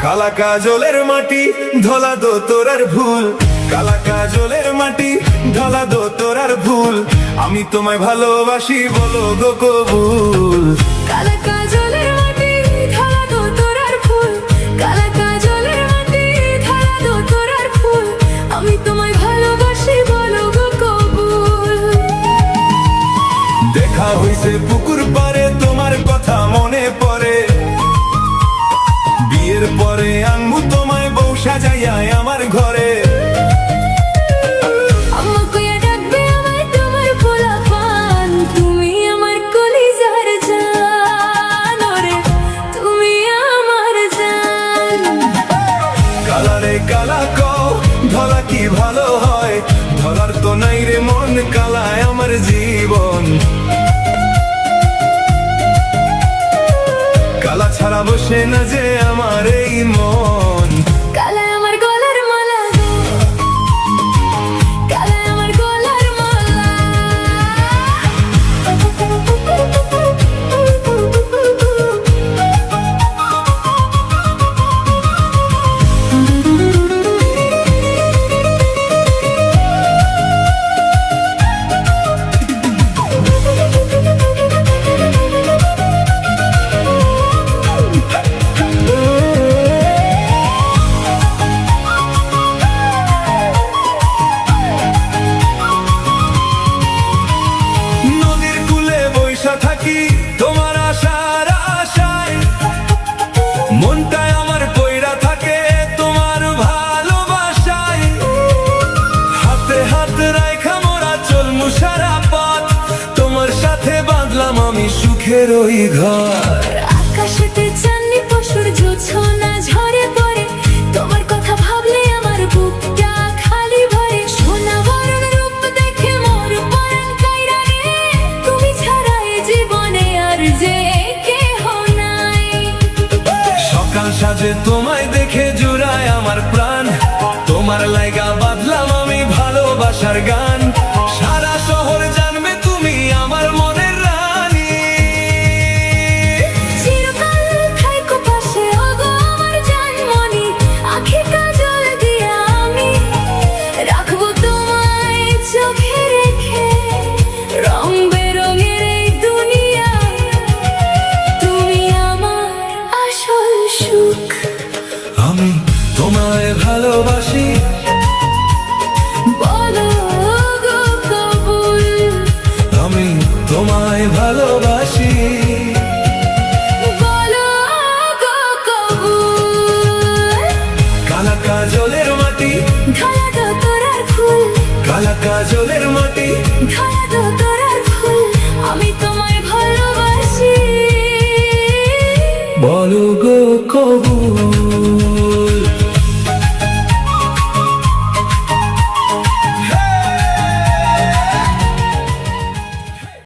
কালা কাজলের মাটি ধলা দো তোরার ভুল, কালা কাজলের মাটি ধলা দো তোরার ভুল, আমি তোমায় ভালোবাসি বলো গো কবুল। কালা কাজলের মাটি ধলা দো তোরার ভুল, কালা কাজলের মাটি ধলা দো তোরার ভুল, আমি তোমায় ভালোবাসি বলো গো কবুল। দেখা হইছে পুকুর পারে তোমার কথা মনে পড়ে, বিয়ের পরে আনবো তোমায় বউ সাজাইয়া আমার ঘরে। আম্মা কইয়া ডাকবে আমায় তোমার পোলাপান, তুমি আমার কলিজার জান, ওরে তুমি আমার জান। কালা রে কালা কও ধলা কি ভালো হয়, ধলার তো নাই রে মন, কালায় আমার জীবন। কালা ছাড়া বসে না যে আমার এই মন। কালায় আমার গলার মালা গো, কালায় আমার গলার মালা। নদীর কূলে বৈশা থাকি তোমার আশার আশায়, মনটায় আমার পয়রা থাকে তোমার ভালোবাসায়। হাতে হাত রাইখা মোরা চলমু সারা পথ, তোমার সাথে বাঁধলাম আমি সুখের ওই ঘর। আকাশেতে চাঁদনি পশুর জোছনা ঝরে পড়ে, তোমার কথা ভাবলে আমার বুকটা খালি ভরে। সোনা বরণ রূপ দেখে মোর পরাণ কাইরা রে, তুমি ছাড়া এ জীবনে আর যে কেহ নাই। সকাল সাজে তোমায় দেখে জুড়ায় আমার প্রাণ, তোমার লাইগা বাঁধলাম আমি ভালোবাসার গান। সারা শহর জানবে তুমি আমার মনের রানী। চিরকাল থাইকো পাশে ওগো আমার জানমনি, আখি কাজল দিয়া আমি রাখবো তোমায় চোখে রেখে। রং বেরঙের এই দুনিয়া, তুমি আমার আসল সুখ। আমি তোমায় ভালোবাসি বলো গো কবুল, আমি তোমায় ভালোবাসি। বলো গো কবুল। কালা কাজলের মাটি ধলা দো তোরার ফুল, কালা কাজলের মাটি ধলা দো তোরার ফুল, আমি তোমায় ভালোবাসি বলো গো কবুল।